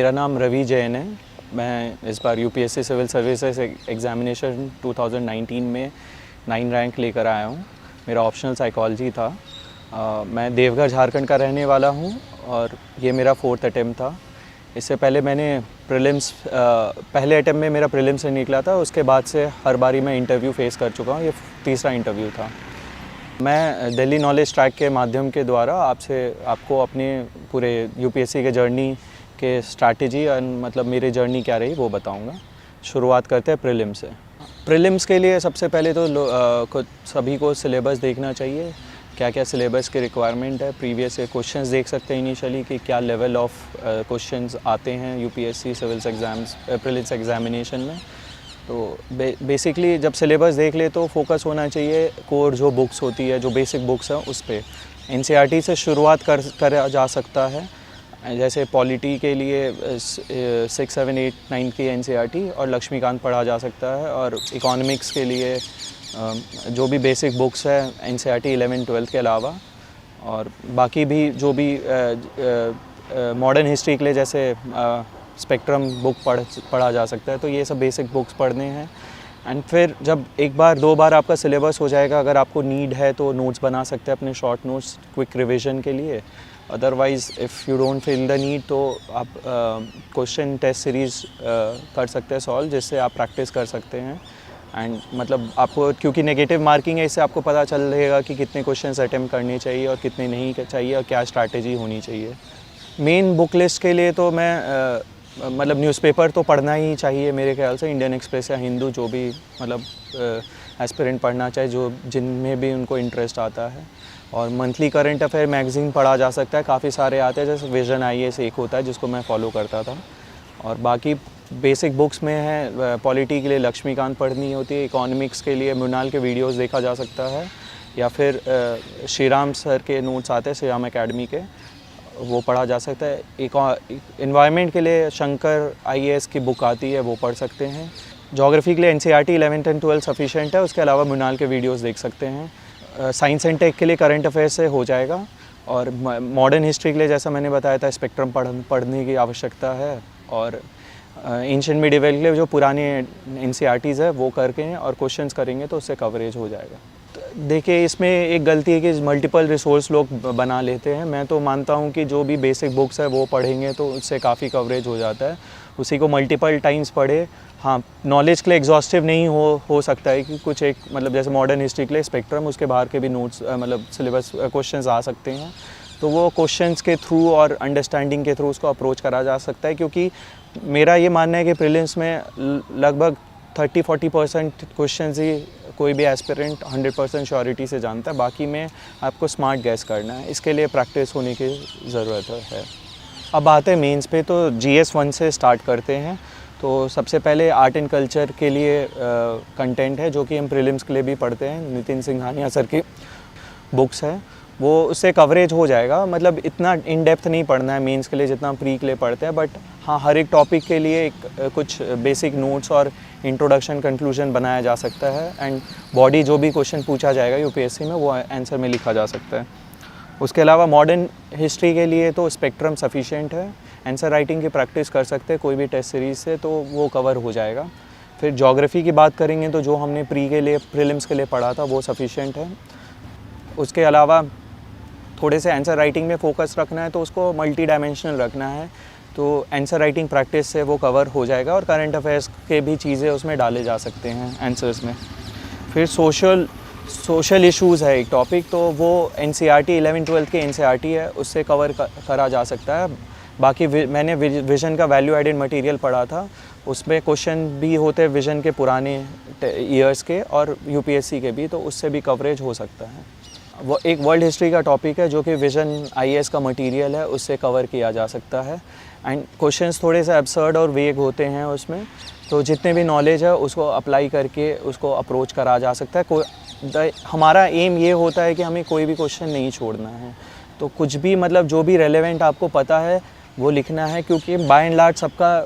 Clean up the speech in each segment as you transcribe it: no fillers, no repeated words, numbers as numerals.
मेरा नाम रवि जैन है। मैं इस बार यूपीएससी सिविल सर्विसेज एग्ज़ामिनेशन 2019 में 9 रैंक लेकर आया हूँ। मेरा ऑप्शनल साइकोलॉजी था। मैं देवघर झारखंड का रहने वाला हूँ और ये मेरा 4th अटेम्प्ट था। इससे पहले मैंने प्रीलिम्स पहले अटेम्प्ट में मेरा प्रीलिम्स से निकला था, उसके बाद से हर बारी मैं इंटरव्यू फेस कर चुका हूँ। ये तीसरा इंटरव्यू था। मैं दिल्ली नॉलेज ट्रैक के माध्यम के द्वारा आपको अपने पूरे यूपीएससी के जर्नी के स्ट्रैटेजी और मतलब मेरी जर्नी क्या रही वो बताऊंगा। शुरुआत करते हैं प्रीलिम्स से। प्रीलिम्स के लिए सबसे पहले तो सभी को सिलेबस देखना चाहिए, क्या क्या सिलेबस की रिक्वायरमेंट है। प्रीवियस से क्वेश्चंस देख सकते हैं इनिशियली कि क्या लेवल ऑफ क्वेश्चंस आते हैं UPSC civils exams prelims examination में। तो बेसिकली जब सिलेबस देख ले तो फोकस होना चाहिए कोर जो बुक्स होती है, जो बेसिक बुक्स हैं उस पर। एनसीईआरटी से शुरुआत करा जा सकता है। जैसे पॉलिटी के लिए 6, 7, 8, 9 की एनसीईआरटी और लक्ष्मीकांत पढ़ा जा सकता है। और इकोनॉमिक्स के लिए जो भी बेसिक बुक्स है एनसीईआरटी 11, 12 के अलावा, और बाकी भी जो भी मॉडर्न हिस्ट्री के लिए जैसे स्पेक्ट्रम बुक पढ़ा जा सकता है। तो ये सब बेसिक बुक्स पढ़ने हैं। एंड फिर जब एक बार 2 बार आपका सिलेबस हो जाएगा, अगर आपको नीड है तो नोट्स बना सकते हैं अपने शॉर्ट नोट्स क्विक रिविजन के लिए। Otherwise if you don't feel the need तो आप क्वेश्चन टेस्ट सीरीज़ कर सकते हैं सॉल्व, जिससे आप प्रैक्टिस कर सकते हैं। एंड मतलब आपको क्योंकि नेगेटिव मार्किंग है, इससे आपको पता चल रहेगा कि कितने क्वेश्चंस अटेम्प्ट करने चाहिए और कितने नहीं चाहिए और क्या स्ट्रैटेजी होनी चाहिए। मेन बुक लिस्ट के लिए तो मैं मतलब न्यूज़पेपर तो पढ़ना ही चाहिए मेरे ख्याल से। इंडियन एक्सप्रेस या हिंदू, जो भी मतलब एस्पिरेंट पढ़ना चाहिए, जो जिनमें भी उनको इंटरेस्ट आता है। और मंथली करंट अफेयर मैगज़ीन पढ़ा जा सकता है, काफ़ी सारे आते हैं। जैसे विजन आईएएस एक होता है जिसको मैं फॉलो करता था। और बाकी बेसिक बुक्स में है पॉलिटी के लिए लक्ष्मीकांत पढ़नी होती है। इकोनॉमिक्स के लिए मृणाल के वीडियोस देखा जा सकता है, या फिर श्रीराम सर के नोट्स आते हैं श्रीराम एकेडमी के, वो पढ़ा जा सकता है। इन्वायरमेंट के लिए शंकर आईएएस की बुक आती है, वो पढ़ सकते हैं। ज्योग्राफी के लिए एनसीईआरटी 11 और 12 सफिशिएंट है, उसके अलावा मृणाल के वीडियोस देख सकते हैं। साइंस एंड टेक के लिए करंट अफेयर से हो जाएगा। और मॉडर्न हिस्ट्री के लिए जैसा मैंने बताया था स्पेक्ट्रम पढ़ने की आवश्यकता है। और एंशिएंट मिडिवल के लिए जो पुराने एनसीईआरटीज़ है वो करके और क्वेश्चंस करेंगे तो उससे कवरेज हो जाएगा। देखिए, इसमें एक गलती है कि मल्टीपल रिसोर्स लोग बना लेते हैं। मैं तो मानता हूँ कि जो भी बेसिक बुक्स है वो पढ़ेंगे तो उससे काफ़ी कवरेज हो जाता है। उसी को मल्टीपल टाइम्स पढ़े। हाँ, नॉलेज के लिए एग्जॉस्टिव नहीं हो सकता है कि कुछ एक मतलब जैसे मॉडर्न हिस्ट्री के लिए स्पेक्ट्रम, उसके बाहर के भी नोट्स मतलब सिलेबस क्वेश्चंस आ सकते हैं। तो वो क्वेश्चंस के थ्रू और अंडरस्टैंडिंग के थ्रू उसको अप्रोच करा जा सकता है। क्योंकि मेरा ये मानना है कि प्रीलिम्स में लगभग 30-40% क्वेश्चंस ही कोई भी एस्पिरेंट 100% श्योरिटी से जानता है। बाकी में आपको स्मार्ट गैस करना है, इसके लिए प्रैक्टिस होने की ज़रूरत है। अब आते हैं मेंस पे, तो GS 1 से स्टार्ट करते हैं। तो सबसे पहले आर्ट एंड कल्चर के लिए कंटेंट है, जो कि हम प्रीलिम्स के लिए भी पढ़ते हैं। नितिन सिंघानिया सर की बुक्स है, वो उससे कवरेज हो जाएगा। मतलब इतना इन डेप्थ नहीं पढ़ना है मेंस के लिए जितना प्री के लिए पढ़ते हैं। बट हाँ, हर एक टॉपिक के लिए कुछ बेसिक नोट्स और इंट्रोडक्शन कंक्लूजन बनाया जा सकता है। एंड बॉडी जो भी क्वेश्चन पूछा जाएगा यूपीएससी में वो आंसर में लिखा जा सकता है। उसके अलावा मॉडर्न हिस्ट्री के लिए तो स्पेक्ट्रम सफिशिएंट है। आंसर राइटिंग की प्रैक्टिस कर सकते हैं कोई भी टेस्ट सीरीज़ से, तो वो कवर हो जाएगा। फिर ज्योग्राफी की बात करेंगे तो जो हमने प्री के लिए प्रीलिम्स के लिए पढ़ा था वो सफिशिएंट है। उसके अलावा थोड़े से आंसर राइटिंग में फोकस रखना है तो उसको मल्टी डायमेंशनल रखना है, तो आंसर राइटिंग प्रैक्टिस से वो कवर हो जाएगा। और करंट अफेयर्स के भी चीज़ें उसमें डाले जा सकते हैं आंसर्स में। फिर सोशल इश्यूज़ है एक टॉपिक, तो वो एनसीईआरटी 11, 12 की एनसीईआरटी है, उससे कवर करा जा सकता है। बाकी मैंने विजन का वैल्यू एडेड मटेरियल पढ़ा था, उसमें क्वेश्चन भी होते हैं विजन के पुराने ईयर्स के और यूपीएससी के भी, तो उससे भी कवरेज हो सकता है। वो एक वर्ल्ड हिस्ट्री का टॉपिक है जो कि विजन आईएएस का मटेरियल है, उससे कवर किया जा सकता है। एंड क्वेश्चंस थोड़े से एब्सर्ड और वेग होते हैं उसमें, तो जितने भी नॉलेज है उसको अप्लाई करके उसको अप्रोच करा जा सकता है। हमारा एम ये होता है कि हमें कोई भी क्वेश्चन नहीं छोड़ना है, तो कुछ भी मतलब जो भी रेलेवेंट आपको पता है वो लिखना है। क्योंकि बाय एंड लार्ज सबका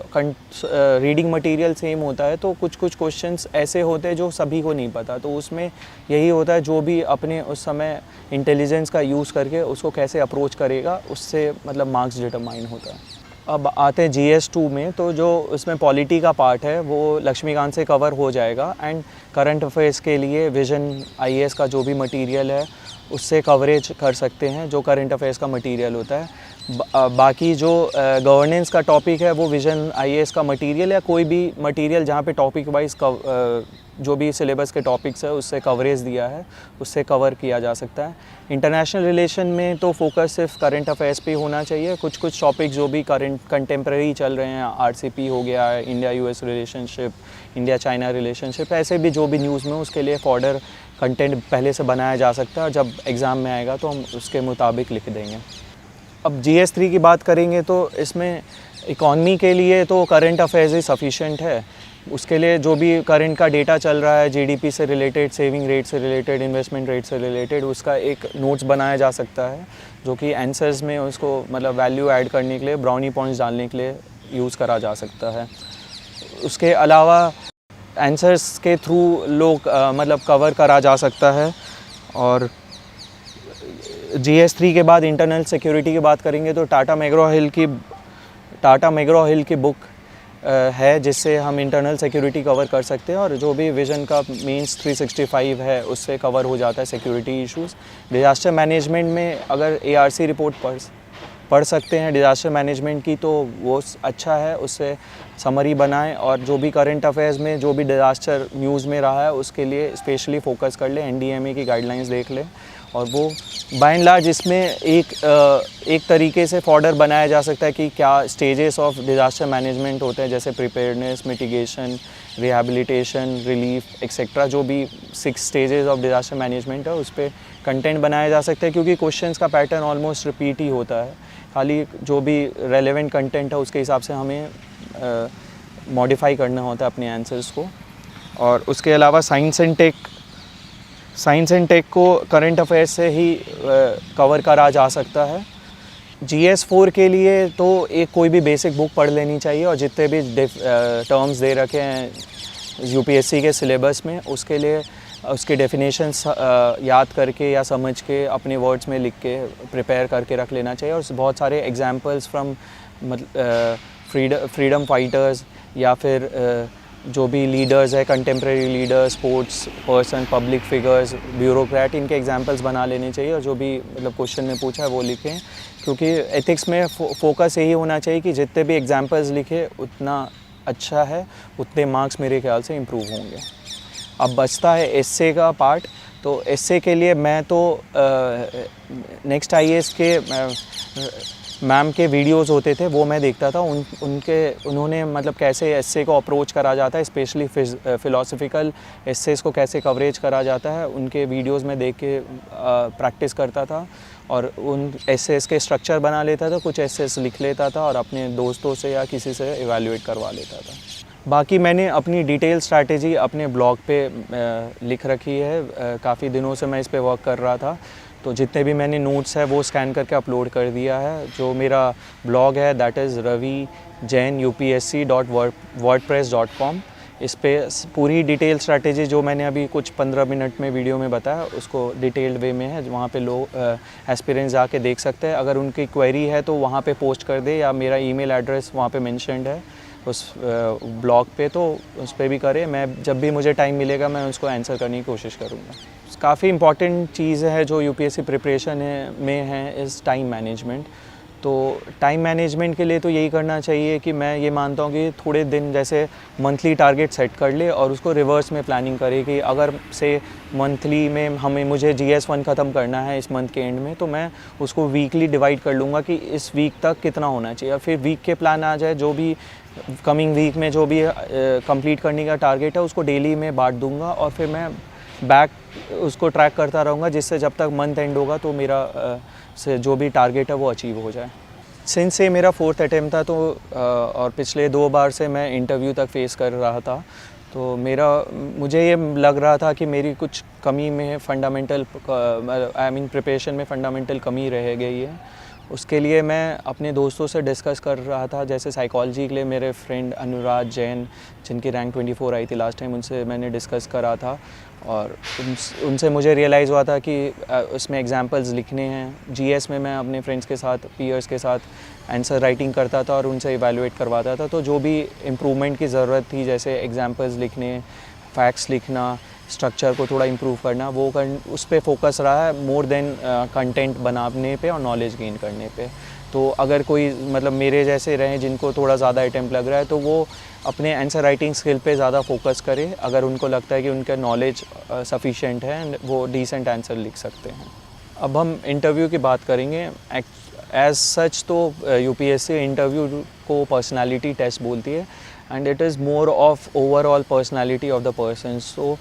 रीडिंग मटेरियल सेम होता है, तो कुछ क्वेश्चंस ऐसे होते हैं जो सभी को नहीं पता, तो उसमें यही होता है जो भी अपने उस समय इंटेलिजेंस का यूज़ करके उसको कैसे अप्रोच करेगा, उससे मतलब मार्क्स डिटरमाइन होता है। अब आते हैं GS2 में, तो जो उसमें पॉलिटी का पार्ट है वो लक्ष्मीकांत से कवर हो जाएगा। एंड करंट अफेयर्स के लिए विजन IAS का जो भी मटेरियल है उससे कवरेज कर सकते हैं, जो करंट अफेयर्स का मटेरियल होता है। बाकी जो गवर्नेंस का टॉपिक है वो विजन IAS का मटेरियल या कोई भी मटेरियल जहाँ पे टॉपिक वाइज जो भी सिलेबस के टॉपिक्स है उससे कवरेज दिया है उससे कवर किया जा सकता है। इंटरनेशनल रिलेशन में तो फोकस सिर्फ करंट अफेयर्स पे होना चाहिए। कुछ कुछ टॉपिक जो भी करंट कंटेम्प्रेरी चल रहे हैं, RCP हो गया, India US relationship, India China relationship, ऐसे भी जो भी न्यूज़ में उसके लिए फॉर्डर कंटेंट पहले से बनाया जा सकता है और जब एग्ज़ाम में आएगा तो हम उसके मुताबिक लिख देंगे। अब GS3 की बात करेंगे तो इसमें इकॉनमी के लिए तो करंट अफेयर्स ही सफिशिएंट है। उसके लिए जो भी करंट का डेटा चल रहा है, GDP से रिलेटेड, सेविंग रेट से रिलेटेड, इन्वेस्टमेंट रेट से रिलेटेड, उसका एक नोट्स बनाया जा सकता है जो कि आंसर्स में उसको मतलब वैल्यू ऐड करने के लिए, ब्राउनी पॉइंट्स डालने के लिए यूज़ करा जा सकता है। उसके अलावा आंसर्स के थ्रू लोग मतलब कवर करा जा सकता है। और GS3 के बाद इंटरनल सिक्योरिटी की बात करेंगे तो टाटा मैग्रो हिल की बुक है जिससे हम इंटरनल सिक्योरिटी कवर कर सकते हैं। और जो भी विजन का मीन्स 365 है उससे कवर हो जाता है सिक्योरिटी इश्यूज़। डिज़ास्टर मैनेजमेंट में अगर ARC रिपोर्ट पढ़ सकते हैं डिज़ास्टर मैनेजमेंट की, तो वो अच्छा है, उससे समरी बनाएं और जो भी करंट अफेयर्स में जो भी डिज़ास्टर न्यूज़ में रहा है उसके लिए स्पेशली फ़ोकस कर लें, NDMA की गाइडलाइंस देख लें। और वो बाय एंड लार्ज इसमें एक तरीके से फॉर्डर बनाया जा सकता है कि क्या स्टेजेस ऑफ डिज़ास्टर मैनेजमेंट होते हैं, जैसे preparedness, mitigation, rehabilitation, relief etcetera, जो भी 6 स्टेजेस ऑफ डिज़ास्टर मैनेजमेंट है उस पर कंटेंट बनाया जा सकता है। क्योंकि क्वेश्चंस का पैटर्न ऑलमोस्ट रिपीट ही होता है, खाली जो भी रेलेवेंट कंटेंट है उसके हिसाब से हमें मॉडिफाई करना होता है अपने आंसर्स को। और उसके अलावा साइंस एंड टेक को करंट अफेयर्स से ही कवर करा जा सकता है। GS4 के लिए तो कोई भी बेसिक बुक पढ़ लेनी चाहिए और जितने भी टर्म्स दे रखे हैं UPSC के सिलेबस में उसके लिए उसके डेफिनेशंस याद करके या समझ के अपने वर्ड्स में लिख के प्रिपेयर करके रख लेना चाहिए। और बहुत सारे एग्जांपल्स फ्रॉम फ्रीडम फाइटर्स या फिर जो भी लीडर्स है, contemporary leaders, sports person, public figures, bureaucrat, इनके एग्जांपल्स बना लेने चाहिए और जो भी मतलब क्वेश्चन में पूछा है वो लिखें। क्योंकि एथिक्स में फोकस यही होना चाहिए कि जितने भी एग्जांपल्स लिखे उतना अच्छा है, उतने मार्क्स मेरे ख्याल से इम्प्रूव होंगे। अब बचता है एस्से का पार्ट। तो एस्से के लिए मैं तो नेक्स्ट IAS के मैम के वीडियोस होते थे वो मैं देखता था। उन्होंने मतलब कैसे एस्से को अप्रोच करा जाता है, स्पेशली फ़िलोसफिकल एस्सेस को कैसे कवरेज करा जाता है, उनके वीडियोस में देख के प्रैक्टिस करता था और उन एस्सेस के स्ट्रक्चर बना लेता था, कुछ एस्सेस लिख लेता था और अपने दोस्तों से या किसी से इवैल्यूएट करवा लेता था। बाकी मैंने अपनी डिटेल स्ट्रैटेजी अपने ब्लॉग पे लिख रखी है। काफ़ी दिनों से मैं इस पे वर्क कर रहा था, तो जितने भी मैंने नोट्स है वो स्कैन करके अपलोड कर दिया है। जो मेरा ब्लॉग है दैट इज़ ravijainupsc.wordpress.com। इस पे पूरी डिटेल स्ट्रैटेजी जो मैंने अभी कुछ 15 मिनट में वीडियो में बताया उसको डिटेल्ड वे में है, वहाँ पे लोग एस्पिरेंट्स जाके देख सकते हैं। अगर उनकी क्वेरी है तो वहाँ पे पोस्ट कर दे या मेरा ईमेल एड्रेस वहाँ पे मेंशन्ड है उस ब्लॉग पे, तो उस पर भी करें। मैं जब भी मुझे टाइम मिलेगा मैं उसको आंसर करने की कोशिश करूँगा। काफ़ी इंपॉर्टेंट चीज़ है जो UPSC प्रिपरेशन में है इज़ टाइम मैनेजमेंट। तो टाइम मैनेजमेंट के लिए तो यही करना चाहिए कि मैं ये मानता हूँ कि थोड़े दिन जैसे मंथली टारगेट सेट कर ले और उसको रिवर्स में प्लानिंग करे कि अगर से मंथली में मुझे GS1 ख़त्म करना है इस मंथ के एंड में, तो मैं उसको वीकली डिवाइड कर लूँगा कि इस वीक तक कितना होना चाहिए। और फिर वीक के प्लान आ जाए, जो भी कमिंग वीक में जो भी कंप्लीट करने का टारगेट है उसको डेली में बांट दूँगा और फिर मैं बैक उसको ट्रैक करता रहूँगा, जिससे जब तक मंथ एंड होगा तो मेरा से जो भी टारगेट है वो अचीव हो जाए। सिंस से मेरा 4th अटैम्प्ट था तो और पिछले 2 बार से मैं इंटरव्यू तक फेस कर रहा था, तो मुझे ये लग रहा था कि मेरी कुछ कमी में फंडामेंटल प्रिपरेशन में फंडामेंटल कमी रह गई है। उसके लिए मैं अपने दोस्तों से डिस्कस कर रहा था, जैसे साइकोलॉजी के लिए मेरे फ्रेंड अनुराग जैन जिनकी रैंक 24 आई थी लास्ट टाइम, उनसे मैंने डिस्कस करा था और उनसे मुझे रियलाइज़ हुआ था कि उसमें एग्जांपल्स लिखने हैं। GS में मैं अपने फ्रेंड्स के साथ, पीयर्स के साथ आंसर राइटिंग करता था और उनसे इवैल्यूएट करवाता था। तो जो भी इम्प्रूवमेंट की ज़रूरत थी, जैसे एग्जांपल्स लिखने, फैक्ट्स लिखना, स्ट्रक्चर को थोड़ा इम्प्रूव करना, उस पर फोकस रहा है मोर देन कंटेंट बनाने पे और नॉलेज गेन करने पे। तो अगर कोई मतलब मेरे जैसे रहे जिनको थोड़ा ज़्यादा अटेम्प्ट लग रहा है, तो वो अपने आंसर राइटिंग स्किल पे ज़्यादा फोकस करे, अगर उनको लगता है कि उनका नॉलेज सफिशिएंट है एंड वो डिसेंट आंसर लिख सकते हैं। अब हम इंटरव्यू की बात करेंगे। एज सच तो यूपीएससी इंटरव्यू को पर्सनालिटी टेस्ट बोलती है and it is more of overall personality of the person. So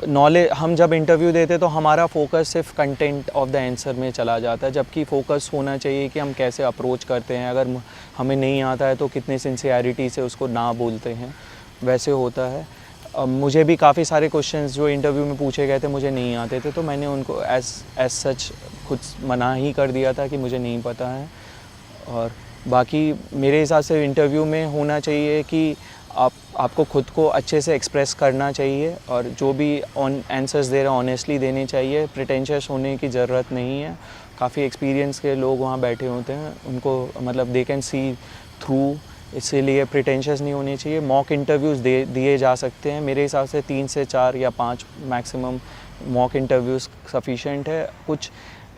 knowledge, हम जब इंटरव्यू देते तो हमारा फोकस सिर्फ कंटेंट ऑफ द आंसर में चला जाता है, जबकि फोकस होना चाहिए कि हम कैसे अप्रोच करते हैं, अगर हमें नहीं आता है तो कितने सिंसियरिटी से उसको ना बोलते हैं, वैसे होता है। मुझे भी काफ़ी सारे क्वेश्चंस जो इंटरव्यू में पूछे गए थे मुझे नहीं आते थे, तो मैंने उनको एज सच खुद मना ही कर दिया था कि मुझे नहीं पता है। और बाकी मेरे हिसाब से इंटरव्यू में होना चाहिए कि आपको खुद को अच्छे से एक्सप्रेस करना चाहिए और जो भी आंसर्स दे रहे हैं ऑनेस्टली देने चाहिए। प्रिटेंशियस होने की ज़रूरत नहीं है। काफ़ी एक्सपीरियंस के लोग वहाँ बैठे होते हैं, उनको मतलब दे कैन सी थ्रू, इसीलिए प्रिटेंशियस नहीं होनी चाहिए। मॉक इंटरव्यूज़ दिए जा सकते हैं। मेरे हिसाब से 3 से 4 या 5 मैक्सिमम मॉक इंटरव्यूज़ सफिशेंट है। कुछ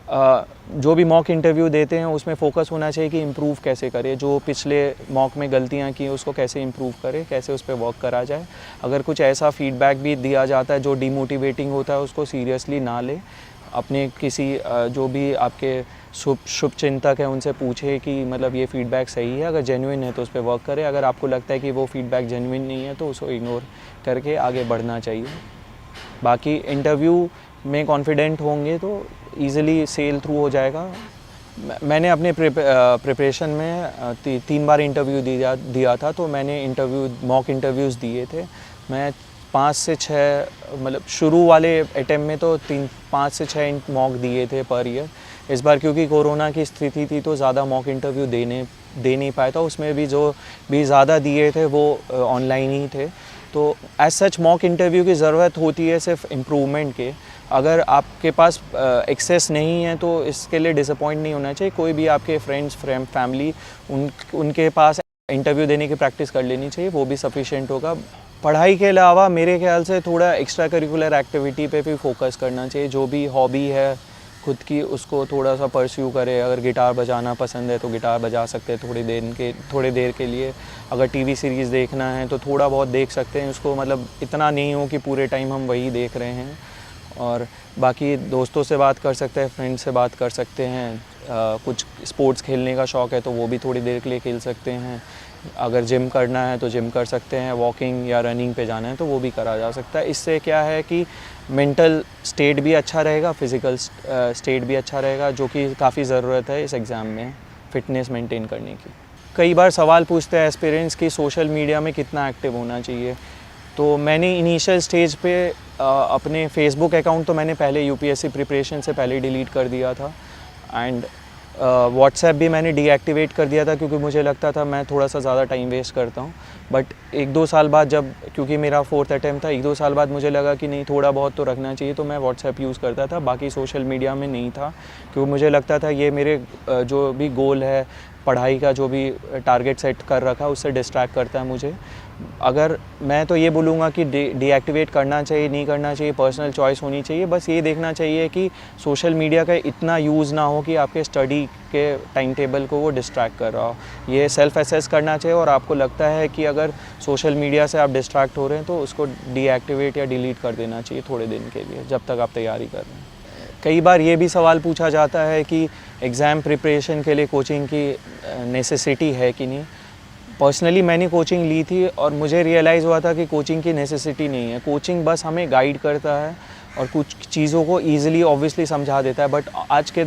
जो भी मॉक इंटरव्यू देते हैं उसमें फ़ोकस होना चाहिए कि इम्प्रूव कैसे करें, जो पिछले मॉक में गलतियां की उसको कैसे इम्प्रूव करें, कैसे उस पर वर्क करा जाए। अगर कुछ ऐसा फीडबैक भी दिया जाता है जो डिमोटिवेटिंग होता है, उसको सीरियसली ना ले। अपने किसी जो भी आपके शुभ चिंतक है उनसे पूछे कि मतलब ये फ़ीडबैक सही है, अगर जेन्युइन है तो उस पर वर्क करें, अगर आपको लगता है कि वो फ़ीडबैक जेन्युइन नहीं है तो उसको इग्नोर करके आगे बढ़ना चाहिए। बाकी इंटरव्यू में कॉन्फिडेंट होंगे तो ईज़िली सेल थ्रू हो जाएगा। मैंने अपने प्रिपरेशन में 3 बार इंटरव्यू दिया था, तो मैंने मॉक इंटरव्यूज़ दिए थे। मैं 5 से 6 मतलब शुरू वाले अटेम्प्ट में तो 5 से 6 मॉक दिए थे पर ईयर। इस बार क्योंकि कोरोना की स्थिति थी तो ज़्यादा मॉक इंटरव्यू दे नहीं पाया था, उसमें भी जो भी ज़्यादा दिए थे वो ऑनलाइन ही थे। तो एज सच मॉक इंटरव्यू की ज़रूरत होती है सिर्फ इम्प्रूवमेंट के। अगर आपके पास एक्सेस नहीं है तो इसके लिए डिसअपॉइंट नहीं होना चाहिए। कोई भी आपके फ्रेंड्स फैमिली उनके पास इंटरव्यू देने की प्रैक्टिस कर लेनी चाहिए, वो भी सफिशिएंट होगा। पढ़ाई के अलावा मेरे ख्याल से थोड़ा एक्स्ट्रा करिकुलर एक्टिविटी पे भी फोकस करना चाहिए। जो भी हॉबी है खुद की उसको थोड़ा सा परस्यू करे। अगर गिटार बजाना पसंद है तो गिटार बजा सकते हैं थोड़ी देर के लिए। अगर टीवी सीरीज़ देखना है तो थोड़ा बहुत देख सकते हैं उसको, मतलब इतना नहीं हो कि पूरे टाइम हम वही देख रहे हैं। और बाकी दोस्तों से बात कर सकते हैं, फ्रेंड से बात कर सकते हैं। कुछ स्पोर्ट्स खेलने का शौक़ है तो वो भी थोड़ी देर के लिए खेल सकते हैं। अगर जिम करना है तो जिम कर सकते हैं। वॉकिंग या रनिंग पे जाना है तो वो भी करा जा सकता है। इससे क्या है कि मेंटल स्टेट भी अच्छा रहेगा, फिज़िकल स्टेट भी अच्छा रहेगा, जो कि काफ़ी ज़रूरत है इस एग्ज़ाम में फ़िटनेस मेंटेन करने की। कई बार सवाल पूछते हैं एस्पिरेंट्स कि सोशल मीडिया में कितना एक्टिव होना चाहिए। तो मैंने इनिशियल स्टेज पे अपने फेसबुक अकाउंट तो मैंने पहले यूपीएससी प्रिपरेशन से पहले डिलीट कर दिया था एंड व्हाट्सएप भी मैंने डीएक्टिवेट कर दिया था, क्योंकि मुझे लगता था मैं थोड़ा सा ज़्यादा टाइम वेस्ट करता हूँ। बट 1-2 साल बाद जब, क्योंकि मेरा 4th अटेम्प्ट था, 1-2 साल बाद मुझे लगा कि नहीं थोड़ा बहुत तो रखना चाहिए, तो मैं व्हाट्सएप यूज़ करता था। बाकी सोशल मीडिया में नहीं था, क्योंकि मुझे लगता था ये मेरे जो भी गोल है, पढ़ाई का जो भी टारगेट सेट कर रखा उससे डिस्ट्रैक्ट करता है मुझे। अगर मैं तो ये बोलूँगा कि डीएक्टिवेट करना चाहिए, नहीं करना चाहिए, पर्सनल चॉइस होनी चाहिए। बस ये देखना चाहिए कि सोशल मीडिया का इतना यूज़ ना हो कि आपके स्टडी के टाइम टेबल को वो डिस्ट्रैक्ट कर रहा हो। ये सेल्फ एसेस करना चाहिए, और आपको लगता है कि अगर सोशल मीडिया से आप डिस्ट्रैक्ट हो रहे हैं तो उसको डीएक्टिवेट या डिलीट कर देना चाहिए थोड़े दिन के लिए, जब तक आप तैयारी कर रहे हैं। कई बार ये भी सवाल पूछा जाता है कि एग्ज़ाम प्रिपरेशन के लिए कोचिंग की नेसेसिटी है कि नहीं। पर्सनली मैंने कोचिंग ली थी और मुझे रियलाइज़ हुआ था कि कोचिंग की नेसेसिटी नहीं है। कोचिंग बस हमें गाइड करता है और कुछ चीज़ों को ईज़िली ऑब्वियसली समझा देता है। बट आज के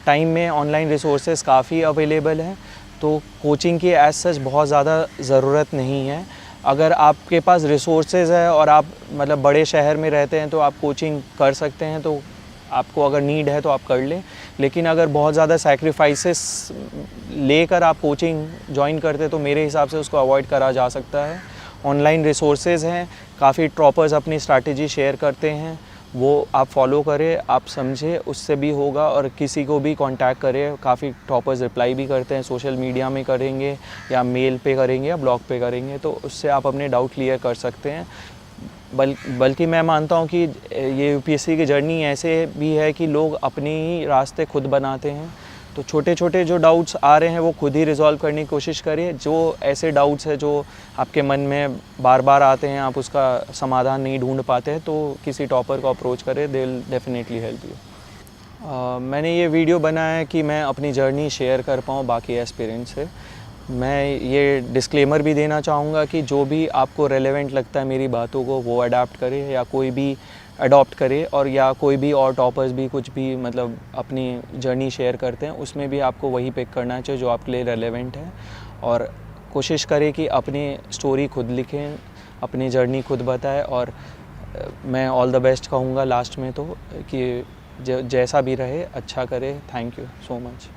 टाइम में ऑनलाइन रिसोर्सेज काफ़ी अवेलेबल हैं, तो कोचिंग की एज सच बहुत ज़्यादा ज़रूरत नहीं है। अगर आपके पास रिसोर्सेज है और आप मतलब बड़े शहर में रहते हैं तो आप कोचिंग कर सकते हैं, तो आपको अगर नीड है तो आप कर लें। लेकिन अगर बहुत ज़्यादा सैक्रिफाइसेस लेकर आप कोचिंग ज्वाइन करते तो मेरे हिसाब से उसको अवॉइड करा जा सकता है। ऑनलाइन रिसोर्सेज हैं, काफ़ी टॉपर्स अपनी स्ट्रैटेजी शेयर करते हैं, वो आप फॉलो करें, आप समझें, उससे भी होगा। और किसी को भी कांटेक्ट करें, काफ़ी टॉपर्स रिप्लाई भी करते हैं, सोशल मीडिया में करेंगे या मेल पे करेंगे या ब्लॉग पे करेंगे, तो उससे आप अपने डाउट क्लियर कर सकते हैं। बल्कि मैं मानता हूँ कि ये यूपीएससी की जर्नी ऐसे भी है कि लोग अपने ही रास्ते खुद बनाते हैं। तो छोटे छोटे जो डाउट्स आ रहे हैं वो खुद ही रिजॉल्व करने की कोशिश करिए। जो ऐसे डाउट्स है जो आपके मन में बार बार आते हैं, आप उसका समाधान नहीं ढूंढ पाते हैं, तो किसी टॉपर को अप्रोच करें, they will definitely help you. मैंने ये वीडियो बनाया है कि मैं अपनी जर्नी शेयर कर पाऊँ बाकी एस्पिरेंट्स से। मैं ये डिस्क्लेमर भी देना चाहूँगा कि जो भी आपको रेलेवेंट लगता है मेरी बातों को, वो अडाप्ट करें या कोई भी अडॉप्ट करे, और या कोई भी और टॉपर्स भी कुछ भी मतलब अपनी जर्नी शेयर करते हैं, उसमें भी आपको वही पिक करना चाहिए जो आपके लिए रेलेवेंट है। और कोशिश करें कि अपनी स्टोरी खुद लिखें, अपनी जर्नी खुद बताएं। और मैं ऑल द बेस्ट कहूँगा लास्ट में तो, कि जैसा भी रहे अच्छा करे। Thank you so much.